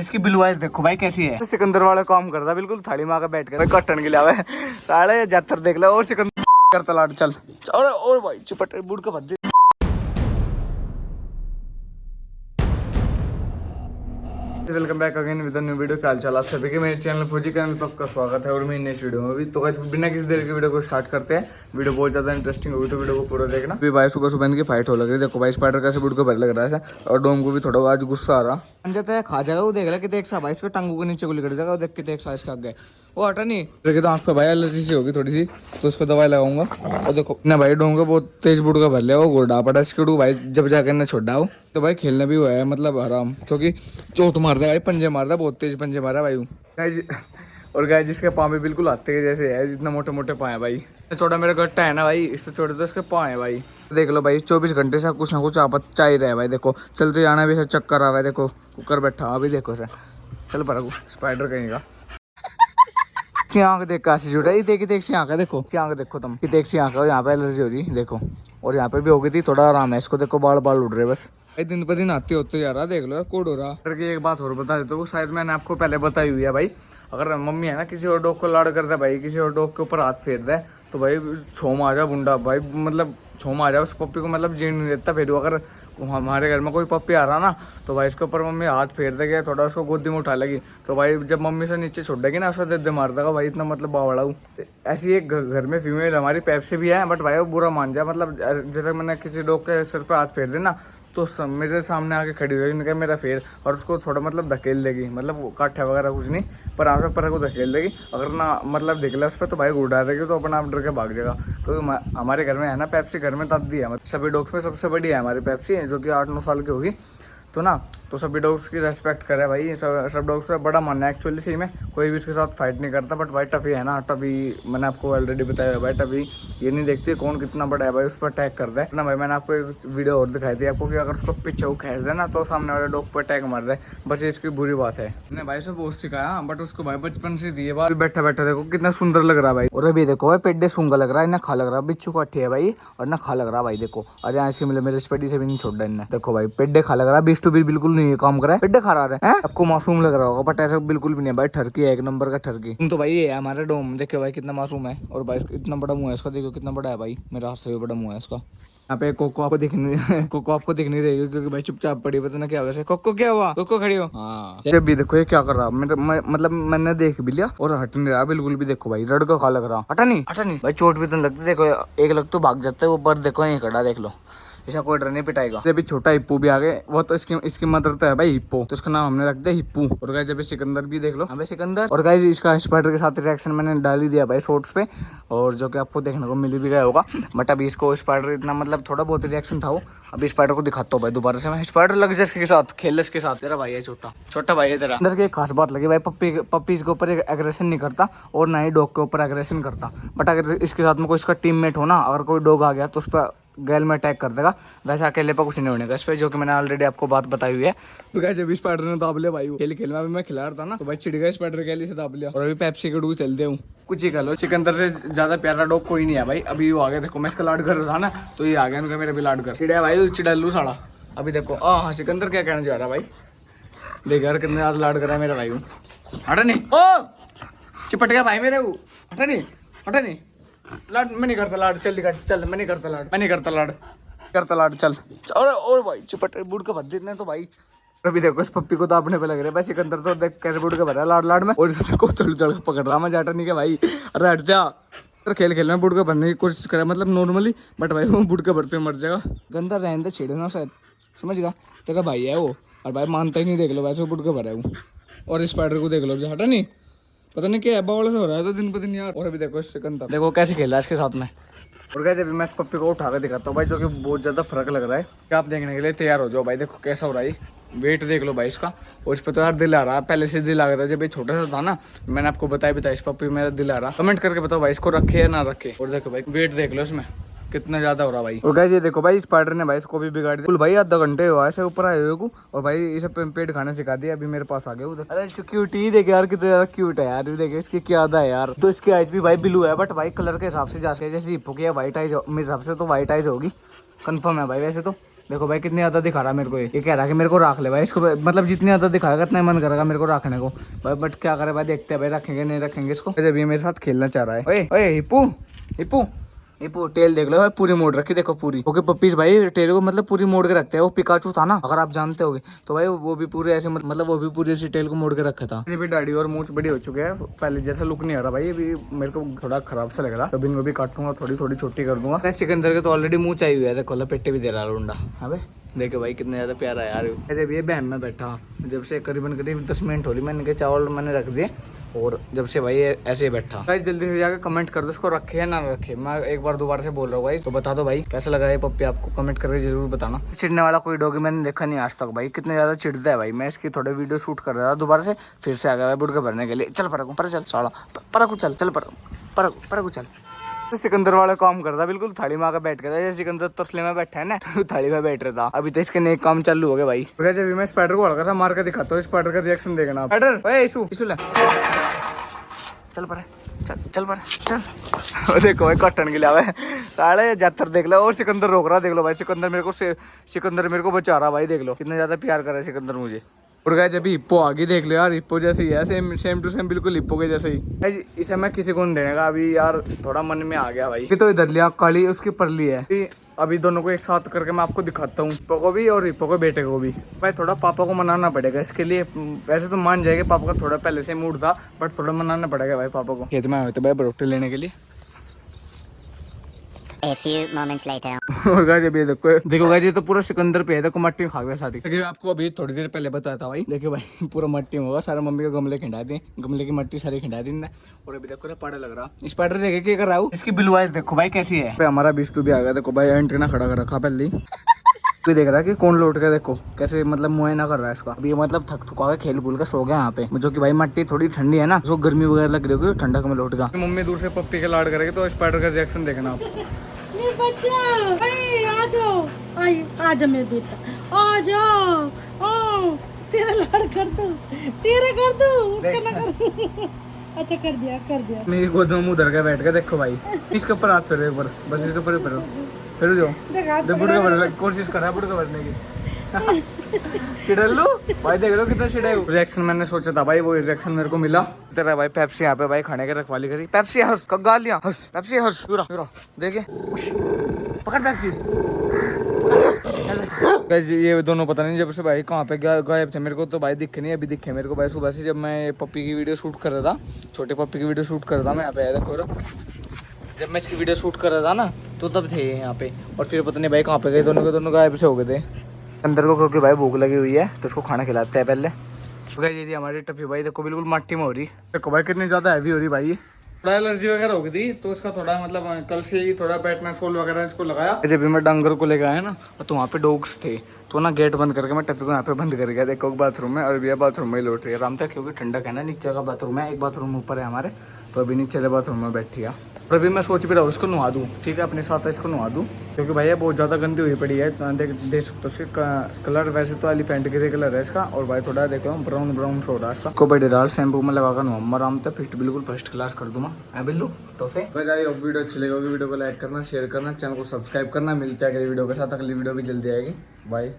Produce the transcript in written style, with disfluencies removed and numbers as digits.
इसकी blue eyes देखो भाई कैसी है। सिकंदर वाला काम करता बिल्कुल थाली मार के बैठ के कट्टन के लिए साढ़े जातर देख लो और सिकंदर करता लाड चल और भाई चिपट बुड़ के भज। Welcome back again with new video. क्या हाल आप सभी के मेरे चैनल फौजी चैनल पर आपका स्वागत है और मैं नेक्स्ट वीडियो में भी। तो बिना किसी देर के वीडियो को स्टार्ट करते हैं। वीडियो बहुत ज्यादा इंटरेस्टिंग होगी तो वीडियो को पूरा देखना। अभी भाई सुबह सुबह इनकी फाइट हो लग रही है। देखो भाई स्पाइडर कैसे बुड़ को भर लग रहा है और डोम को भी थोड़ा आज गुस्सा आ रहा बन जाता है। खा जाएगा वो देख रहा कि देख सा भाई इसके टांगों के नीचे को लिकड़ जाएगा। देख के देख सा इसका आगे वो हटा नहीं तो आँख पे भाई एलर्जी सी होगी थोड़ी सी तो उसको दवाई लगाऊंगा। और देखो ना भाई डोम का बहुत तेज बुड़ का भर लिया वो गोडा पड़ा इसके भाई जब जाकर ना छोड़ा हो तो भाई खेलना भी हुआ है मतलब आराम क्योंकि चोट मारता है भाई पंजे मारता है बहुत तेज पंजे मारा भाई और गाय जिसके पाँव भी बिल्कुल हाथे के जैसे है जितना मोटे मोटे पाँव है भाई। छोटा मेरा गट्टा है ना भाई इससे छोटे तो इसके पाँव है भाई। देख लो भाई 24 घंटे से कुछ ना कुछ आपत चाहिए रहा है भाई। देखो चलते जाना भी सर चक्कर आ रहा है। देखो कुकर बैठा अभी देखो सर चल पर स्पाइडर कहीं का क्या आँख देख काशी जुटा देखी देख सी आँख है। देखो क्या आँख देखो तुम कि देख सी आँख है और यहाँ पे एलर्जी हो रही देखो और यहाँ पे भी हो गई थी। थोड़ा आराम है इसको देखो बाल बाल उड़ रहे बस भाई दिन पर दिन आते होते जा रहा देख लो कोड हो रहा। की एक बात और बता देता हूँ शायद मैंने आपको पहले बताई हुई है भाई। अगर मम्मी है ना किसी और डॉग को लाड़ करता है भाई किसी और डॉग के ऊपर हाथ फेर दे तो भाई छोम आ जाओ बुंडा भाई मतलब छोम आ जाओ उस पप्पी को मतलब जीण नहीं देता। फिर अगर हमारे घर में कोई पप्पी आ रहा ना तो भाई इसके ऊपर मम्मी हाथ फेर देगी थोड़ा उसको गोदी में उठा लेगी तो भाई जब मम्मी से नीचे छोड़ देगी ना उसका दे मार देगा भाई इतना मतलब बावड़ा हूँ। ऐसी एक घर में फीमेल हमारी पैप्सी भी है बट भाई वो बुरा मान जाए मतलब जैसे मैंने किसी डॉग के सिर पे हाथ फेर देना तो मेरे सामने आके खड़ी रहेगी मेरा फेर और उसको थोड़ा मतलब धकेल देगी मतलब काठा वगैरह कुछ नहीं पर आंसू पर को धकेल देगी। अगर ना मतलब देख लिया उस पर तो भाई उड़ा देगी तो अपना आप डर के भाग जाएगा। तो हमारे घर में है ना पैप्सी घर में दादी है मतलब सभी डॉग्स में सबसे बड़ी है हमारी पैप्सी है जो कि 8-9 साल की होगी तो ना तो सभी डॉग्स की रेस्पेक्ट करे भाई। सब डॉग्स का बड़ा मानना है एक्चुअली सही में कोई भी इसके साथ फाइट नहीं करता बट भाई टफी है ना टफी मैंने आपको ऑलरेडी बताया भाई टफी ये नहीं देखती कौन कितना बड़ा है भाई उस पर अटैक करता है ना भाई। मैंने आपको एक वीडियो और दिखाई थी आपको कि अगर उसको पीछे वो खेच दे ना तो सामने वाले डॉग पर अटैक मार दे बस इसकी बुरी बात है। मैंने भाई से बहुत सिखाया बट उसको भाई बचपन से दिए बात बैठा बैठा देखो कितना सुंदर लग रहा है भाई। और अभी देखो भाई पेड्डे सूंगा लग रहा है ना खा लग रहा है बिच्छू का अट्ठी है भाई और ना खा लग रहा भाई। देखो अरे यहाँ शिमले मेरे स्पेडी से भी नहीं छोड़ इनने देखो भाई पेड्डे खा लग रहा है 20 बिल्कुल नहीं काम कर रहा है पेड्डे खा रहा है आपको मासूम लग रहा होगा बट ऐसा बिल्कुल भी नहीं भाई ठरकी है एक नंबर का ठरकी तो भाई ये है हमारा डोम। देखो भाई कितना मासूम है और भाई इतना बड़ा मुंह है इसका देखो कितना बड़ा है भाई मेरा हाथ से भी बड़ा मुंह है इसका। यहाँ पे कोको आपको दिख नहीं रहेगी क्योंकि भाई चुपचाप पड़ी पता ना क्या वैसे कोको क्या हुआ कोको खड़ी हो हाँ जब भी देखो ये क्या कर रहा मतलब मैंने देख भी लिया और हट नहीं रहा बिल्कुल भी। देखो भाई रड़ का खा लग रहा हटा नहीं भाई चोट भी तो नहीं लगती। देखो एक लग तो भाग जाता है वो पर देखो यहीं खड़ा देख लो ऐसा कोई डर नहीं पिटाएगा। अभी छोटा हिप्पू भी आ गए वो तो इसकी मदर तो है भाई हिप्पो तो इसका नाम हमने रख दिया हिप्पू। और गाइस जब सिकंदर भी देख लो हमें सिकंदर और गाइस इसका स्पाइडर के साथ रिएक्शन मैंने डाल ही दिया भाई शॉर्ट्स पे और जो कि आपको देखने को मिल भी गया होगा बट अभी इसको स्पाइडर इतना मतलब थोड़ा बहुत रिएक्शन था वो अभी स्पाइडर को दिखाता हूँ भाई दोबारा से मैं स्पाइडर लग जाए इसके साथ खेल इसके साथ तेरा भाई है छोटा भाई है तेरा। अंदर की एक खास बात लगी भाई पप्पीज के ऊपर एग्रेशन नहीं करता और ना ही डॉग के ऊपर एग्रेशन करता बट अगर इसके साथ में कोई इसका टीममेट हो ना अगर कोई डॉग आ गया तो उस पर गैल में अटैक कर देगा वैसे अकेले पर कुछ नहीं होने का इस पे जो कि मैंने ऑलरेडी आपको बात बताई हुई है। तो गाइस अभी स्पाइडर ने दाब लिया भाई खेल में अभी मैं खिला रहा था ना तो भाई चिढ़ गया स्पाइडर गैली से दाब लिया और अभी पेप्सी के डू चलते हूँ कुछ ही कह लो सिकंदर से ज्यादा प्यारा डॉग कोई नहीं है भाई। अभी वो आ गया देखो मैं इसका लाड कर रहा था ना तो ये आ गया उनका मेरा भी लाड कर चिड़ा भाई चिड़ल्लू साड़ा। अभी देखो हाँ सिकंदर क्या कहना चाह रहा भाई देख यार कितने ज्यादा लाड कर रहा है मेरा भाई हटा नहीं ओ चिपट गया भाई मेरे वो हटा नहीं लाड मैं नहीं करता लाड चल मैं नहीं करता लाड चल और भाई चिपट बुड़ के भर देते तो भाई। अभी देखो इस पप्पी को तो अपने पे लग रहा है भाई सिकंदर तो देख कैसे बुड़ के भरा लाड में और को चढ़ पकड़ रहा मैं जाटा नहीं के भाई अरे हट जा तो खेल में बुड़ के भरने की कोशिश करा मतलब नॉर्मली बट भाई वो बुड़ के भरते मर जाएगा गंदा रहने दे छेड़े ना शायद समझ गया तेरा भाई है वो और भाई मानता ही नहीं देख लो वैसे बुड़ के भरा है वो। और स्पाइडर को देख लो हटा नहीं पता नहीं क्या बावड़ा से हो रहा है तो दिन पर दिन यार। और अभी देखो सिकंदर देखो कैसे खेल रहा है इसके साथ में और कैसे अभी मैं इस पप्पी को उठा के दिखाता हूँ भाई जो कि बहुत ज्यादा फर्क लग रहा है कि आप देखने के लिए तैयार हो जाओ भाई। देखो कैसा हो रहा है वेट देख लो भाई इसका और इस पर तो यार दिल आ रहा है पहले से दिल आ गया था जब ये छोटा सा था ना मैंने आपको बताया इस पप्पी मेरा दिल आ रहा। कमेंट करके बताओ भाई इसको रखे या ना रखे। और देखो भाई वेट देख लो इसमें कितना ज्यादा हो रहा भाई। और गाइस ये देखो भाई स्पाइडर ने भाई इसको भी बिगाड़ दिया भाई आधा घंटे हुआ है ऊपर आए हुए को और भाई ये सब पेट खाना सिखा दिया अभी मेरे पास आ गया। अरे क्यूटी देख यार कितना ज्यादा क्यूट है यार देखे इसकी क्या आधा है यार। तो इसकी आइज भी भाई ब्लू है बट भाई कलर के हिसाब से जैसे हिप्पो की व्हाइट आइज मेरे हिसाब से तो व्हाइट आइज होगी कंफर्म है भाई वैसे तो देखो भाई कितनी ज्यादा दिखा रहा है मेरे को, ये कह रहा है कि मेरे को रख ले भाई इसको, मतलब जितनी ज्यादा दिखाएगा इतना ही मन करेगा मेरे को रखने को भाई, बट क्या करे भाई, देखते हैं भाई रखेंगे नहीं रखेंगे इसको। जब ये मेरे साथ खेलना चाह रहा है। ओए ओए हिप्पू हिप्पू हिप्पू, टेल देख लो भाई पूरी मोड़ रखी, देखो पूरी। ओके पप्पीज भाई टेल को मतलब पूरी मोड़ के रखते हैं। वो पिकाचू था ना, अगर आप जानते होगे तो भाई वो भी पूरे ऐसे मतलब वो भी पूरी ऐसी टेल को मोड़ के रखा था। भी दाढ़ी और मूंछ बड़ी हो चुके हैं, पहले जैसा लुक नहीं आ रहा भाई, अभी मेरे को थोड़ा खराब सा लग रहा है, तो इनको भी काटूंगा, थोड़ी थोड़ी छोटी कर दूंगा। सिकंदर के तो ऑलरेडी मूंछ आई हुई है, देखो लपेटे भी दे रहा लुंडा। हाँ भाई देखो भाई कितना ज्यादा प्यारा है यार। जब ये बहन में बैठा, जब से करीबन 10 मिनट हो रही, मैंने के चावल मैंने रख दिए और जब से भाई ऐसे ही बैठा। भाई जल्दी से जाकर कमेंट कर दो इसको रखे या ना रखे, मैं एक बार दोबारा से बोल रहा हूँ भाई, तो बता दो भाई कैसा लगा ये पप्पी आपको, कमेंट करके जरूर बताना। चिढ़ने वाला कोई डॉगी मैंने देखा नहीं आज तक भाई, कितने ज्यादा चिढ़ता है भाई। मैं इसकी थोड़े वीडियो शूट कर रहा था, दोबारा से फिर से आ गया बुढ़ के भरने के लिए। चल पर चल साला पर चल चल पर चल। सिकंदर वाला काम करता बिल्कुल, थाली में आकर बैठ गया था। सिकंदर तसले में बैठा है ना, तो थाली में बैठ रहा था। अभी तो इसके नए काम चालू हो गए भाई। जब मैं स्पाइडर को हल्का सा मार के दिखाता हूँ, स्पाइडर का रिएक्शन देखना। स्पाइडर इशू ले चल पर चल पर चल। देखो भाई कटन के लिए आवे साले जातर देख लो, और सिकंदर रोक रहा देख लो भाई। सिकंदर मेरे को बचा रहा भाई, देख लो कितना ज्यादा प्यार कर रहा है सिकंदर मुझे। और गाइस अभी हिप्पो आगे देख लो यार, हिप्पो जैसे ही है, सेम टू सेम बिल्कुल हिप्पो के जैसे ही। इसे मैं किसी को नहीं देने का अभी यार, थोड़ा मन में आ गया भाई। ये तो इधर लिया काली, उसकी परली है। अभी दोनों को एक साथ करके मैं आपको दिखाता हूँ, हिप्पो को भी और हिप्पो के बेटे को भी। भाई थोड़ा पापा को मनाना पड़ेगा इसके लिए, वैसे तो मान जाएगा, पापा का थोड़ा पहले से मूड था, बट थोड़ा मनाना पड़ेगा भाई पापा को। खेत में आए थे भाई बरोटे लेने के लिए। A few moments later. और गाइस अभी देखो गाइस, ये तो पूरा सिकंदर पे है, देखो मट्टी खा गया सारी। देखिए आपको अभी थोड़ी देर पहले बताया था भाई, देखिए भाई पूरा मट्टी में होगा सारा। मम्मी के गमले खिंडा दिए, गमले की मट्टी सारी खिंडा दी। और अभी देखो पाड़ा लग रहा, स्पाइडर देखे क्या कर रहा हूँ, इसकी ब्लू आइज देखो भाई कैसी है। हमारा बिस्टू भी आ गया, देखो भाई एंटीना खड़ा कर रखा पहले ही। भी देख रहा है कि कौन लौट के, देखो कैसे मतलब मुआयना कर रहा है इसका। अभी मतलब थक थुका के खेल कूल के सो गया यहाँ पे, जो कि भाई मट्टी थोड़ी ठंडी है ना, जो गर्मी वगैरह लग रही होगी, ठंडक में लौट गया। मम्मी दूर से पप्पी के लाड करेगी तो स्पाइडर का रिएक्शन देखना आप। मेरे बच्चा आ जाओ, आ जा मेरे बेटा, आ जाओ। तेरा लाड़ कर दो, तेरा कर दो, उसका ना कर। अच्छा कर दिया। मेरी गोद में मुंह धर के बैठ गया, देखो भाई इसके ऊपर हाथ फेरो एक बार, बस इसके ऊपर ही फेरो, फिर जाओ बुढ़ का भरने कोशिश कर रहा है, बुढ़ का भरने की। चिड़ल लो भाई, देख लो कितना चिड़ा है। रिएक्शन मैंने सोचा था भाई, वो रिएक्शन मेरे को मिला। तेरा भाई पेप्सी यहाँ पे भाई खाने के रखवाली करी, पेप्सी हंस गालियां हंस, पेप्सी हंस पूरा देखे पकड़ पेप्सी। ये दोनों पता नहीं जब से भाई कहाँ पे गायब थे, मेरे को तो भाई दिखे नहीं, अभी दिखे मेरे को भाई सुबह से। जब मैं पप्पी की वीडियो शूट कर रहा था, छोटे पप्पी की वीडियो शूट कर रहा था मैं यहाँ पे, देखो जब मैं इसकी वीडियो शूट कर रहा था ना, तो तब थे यहाँ पे। और फिर पता नहीं भाई कहाँ पे गए, दोनों के दोनों गायब से हो गए थे। अंदर को क्योंकि भाई भूख लगी हुई है, तो उसको खाना खिलाते हैं पहले। तो ये जी हमारी टफी भाई देखो बिल्कुल मट्टी में हो रही, देखो भाई कितनी ज्यादा हैवी हो रही भाई। थोड़ा एलर्जी वगैरह हो गई थी, तो उसका थोड़ा मतलब कल से ही थोड़ा बैटमैन सोल वगैरह इसको लगाया। जब भी मैं डंगर को लेकर आया ना, तो वहाँ पे डॉग्स थे, तो ना गेट बंद करके मैं टफी को यहाँ पे बंद कर गया। देखो बाथरूम में, और भैया बाथरूम में लौट रही है आराम तक, क्योंकि ठंडक है ना। नीचे का बाथरूम है, एक बाथरूम ऊपर है हमारे, तो अभी नीचे बाथरूम में बैठी है। और अभी मैं सोच भी रहा हूँ इसको नहा दूँ, ठीक है अपने साथ इसको नहा दूँ, क्योंकि भैया बहुत ज़्यादा गंदी हुई पड़ी है। देख सकते हो इसका कलर, वैसे तो एलिफेंट ग्रे कलर है इसका, और भाई थोड़ा देखो ब्राउन शो हो रहा है इसका। को भाई डाल शैम्पू में लगाकर नहा आराम तक, फिट बिल्कुल फर्स्ट क्लास कर दूँगा। मैं बिल्लू टोफे बजाई। वीडियो अच्छी लगेगी, वीडियो को लाइक करना, शेयर करना, चैनल को सब्सक्राइब करना। मिलते हैं अगली वीडियो के साथ, अगली वीडियो भी जल्दी आएगी। बाय।